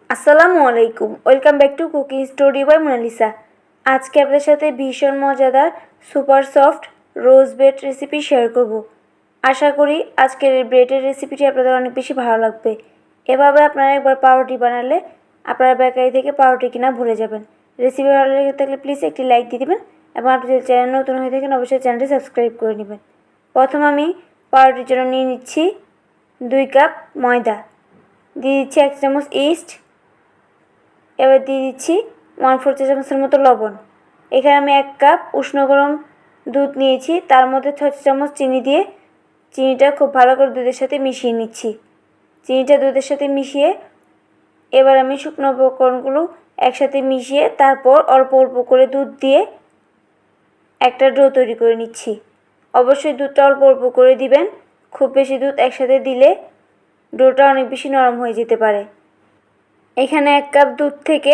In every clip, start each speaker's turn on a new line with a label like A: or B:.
A: আসসালামু আলাইকুম, welcome back to cooking story by Monalisa. আজকে আপনাদের সাথে ভীষণ মজাদার super soft rose bread recipe share করব। আশা করি আজকের এই ব্রেডের রেসিপিটি আপনাদের অনেক বেশি ভালো লাগবে। এভাবে আপনারা একবার পাউরুটি বানালে আপনারা বেকারি থেকে পাউরুটি কিনা ভুলে যাবেন। রেসিপি ভালো লেগে থাকলে প্লিজ একটি লাইক দিয়ে দেবেন এবং আপনি যদি চ্যানেল নতুন হয়ে থাকেন অবশ্যই চ্যানেলটি সাবস্ক্রাইব করে নেবেন। প্রথম আমি পাউরুটির জন্য নিয়ে নিচ্ছি 2 কাপ ময়দা, দিয়ে দিচ্ছি 1 চামচ ইস্ট, এবার দিয়ে দিচ্ছি 1/4 চা চামচের মতো লবণ। এখানে আমি 1 কাপ উষ্ণ গরম দুধ নিয়েছি, তার মধ্যে 6 চা চামচ চিনি দিয়ে চিনিটা খুব ভালো করে দুধের সাথে মিশিয়ে নিচ্ছি। চিনিটা দুধের সাথে মিশিয়ে এবার আমি শুকনো উপকরণগুলো একসাথে মিশিয়ে তারপর অল্প অল্প করে দুধ দিয়ে একটা ডো তৈরি করে নিচ্ছি। অবশ্যই দুধটা অল্প অল্প করে দিবেন, খুব বেশি দুধ একসাথে দিলে ডোটা অনেক বেশি নরম হয়ে যেতে পারে। এখানে 1 কাপ দুধ থেকে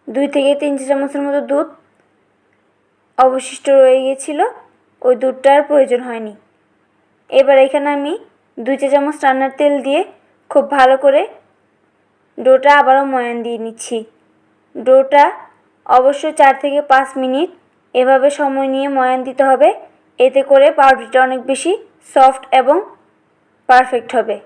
A: 2 থেকে 3 চা চামচের মতো দুধ অবশিষ্ট রয়ে গিয়েছিল, ওই দুধটার প্রয়োজন হয়নি। এবার এখানে আমি 2 চা চামচ রান্নার তেল দিয়ে খুব ভালো করে ডোটা আবারও ময়ান দিয়ে নিচ্ছি। ডোটা অবশ্যই 4 থেকে 5 মিনিট এভাবে সময় নিয়ে ময়ান দিতে হবে, এতে করে পাউরুটিটা অনেক বেশি সফট এবং পারফেক্ট হবে।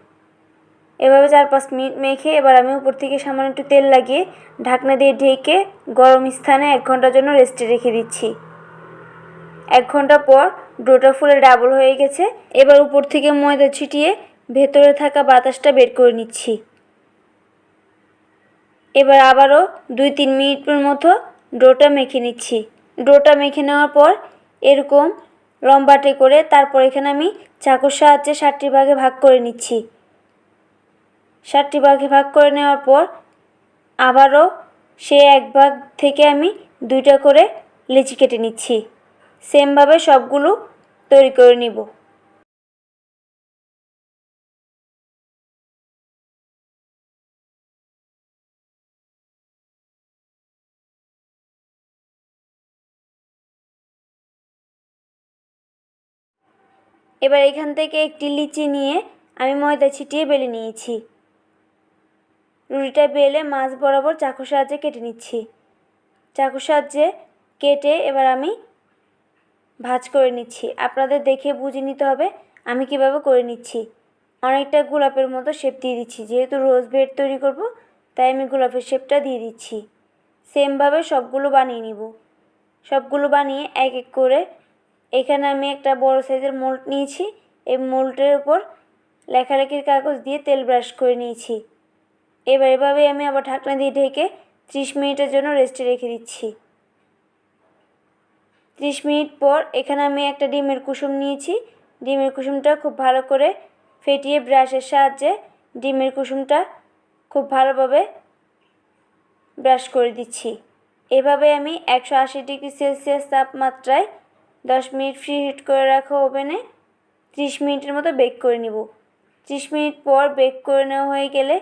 A: এভাবে 4-5 মিনিট মেখে এবার আমি উপর থেকে সামান্য একটু তেল লাগিয়ে ঢাকনা দিয়ে ঢেকে গরম স্থানে 1 ঘন্টার জন্য রেস্টে রেখে দিচ্ছি। 1 ঘন্টা পর ডোটা ফুলে ডাবল হয়ে গেছে। এবার উপর থেকে ময়দা ছিটিয়ে ভেতরে থাকা বাতাসটা বের করে নিচ্ছি। এবার আবারও 2-3 মিনিটের মতো ডোটা মেখে নিচ্ছি। ডোটা মেখে নেওয়ার পর এরকম লম্বাটে করে তারপর এখানে আমি চাকুর সাহায্যে 7টি ভাগে ভাগ করে নিচ্ছি। 7টি ভাগে ভাগ করে নেওয়ার পর আবারও সেই 1 ভাগ থেকে আমি 2টা করে লেচি কেটে নিচ্ছি। সেমভাবে সবগুলো তৈরি করে নিব। এবার এখান থেকে একটি লিচি নিয়ে আমি ময়দা ছিটিয়ে বেলে নিয়েছি। রুটিটা বেলে মাঝ বরাবর চাকুর সাহায্যে কেটে নিচ্ছি। চাকুর সাহায্যে কেটে এবার আমি ভাঁজ করে নিচ্ছি। আপনাদের দেখে বুঝে নিতে হবে আমি কিভাবে করে নিচ্ছি। অনেকটা গোলাপের মতো শেপ দিয়ে দিচ্ছি, যেহেতু রোজ ব্রেড তৈরি করব তাই আমি গোলাপের শেপটা দিয়ে দিচ্ছি। সেমভাবে সবগুলো বানিয়ে নিব। সবগুলো বানিয়ে এক এক করে এখানে আমি একটা বড় সাইজের মোল্ড নিয়েছি। এই মোল্ডের উপর লেখালেখির কাগজ দিয়ে তেল ব্রাশ করে নিয়েছি। এবার এভাবেই আমি আবার ঢাকনা দিয়ে ঢেকে 30 মিনিটের জন্য রেস্টে রেখে দিচ্ছি। 30 মিনিট পর এখানে আমি একটা ডিমের কুসুম নিয়েছি। ডিমের কুসুমটা খুব ভালো করে ফেটিয়ে ব্রাশের সাহায্যে ডিমের কুসুমটা খুব ভালোভাবে ব্রাশ করে দিচ্ছি। এভাবে আমি 180 ডিগ্রি সেলসিয়াস তাপমাত্রায় 10 মিনিট ফ্রি হিট করে রাখা ওভেনে 30 মিনিটের মতো বেক করে নিব। 30 মিনিট পর বেক করে নেওয়া হয়ে গেলে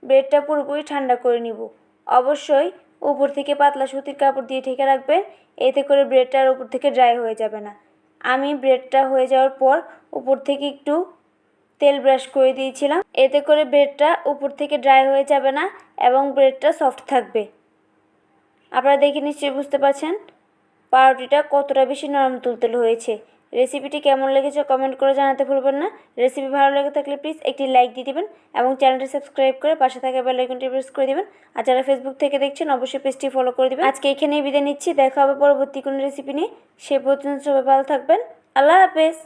A: ব্রেডটা পুরোপুরি ঠান্ডা করে নিব। অবশ্যই উপর থেকে পাতলা সুতির কাপড় দিয়ে ঢেকে রাখবেন, এতে করে ব্রেডটা আর উপর থেকে ড্রাই হয়ে যাবে না। আমি ব্রেডটা হয়ে যাওয়ার পর উপর থেকে একটু তেল ব্রাশ করে দিয়েছিলাম, এতে করে ব্রেডটা উপর থেকে ড্রাই হয়ে যাবে না এবং ব্রেডটা সফট থাকবে। আপনারা দেখে নিশ্চয়ই বুঝতে পারছেন পাউরুটিটা কতটা বেশি নরম তুলতুলে হয়েছে। রেসিপিটি কেমন লেগেছে কমেন্ট করে জানাতে ভুলবেন না। রেসিপি ভালো লেগে থাকলে প্লিজ একটি লাইক দিয়ে দিবেন এবং চ্যানেলটি সাবস্ক্রাইব করে পাশে থাকা বেল আইকনটি প্রেস করে দিবেন। আর যারা ফেসবুক থেকে দেখছেন অবশ্যই পেজটি ফলো করে দিবেন। আজকে এখানেই বিদায় নিচ্ছি, দেখা হবে পরবর্তী কোনো রেসিপি নিয়ে। সে পর্যন্ত সবাই ভালো থাকবেন। আল্লাহ হাফেজ।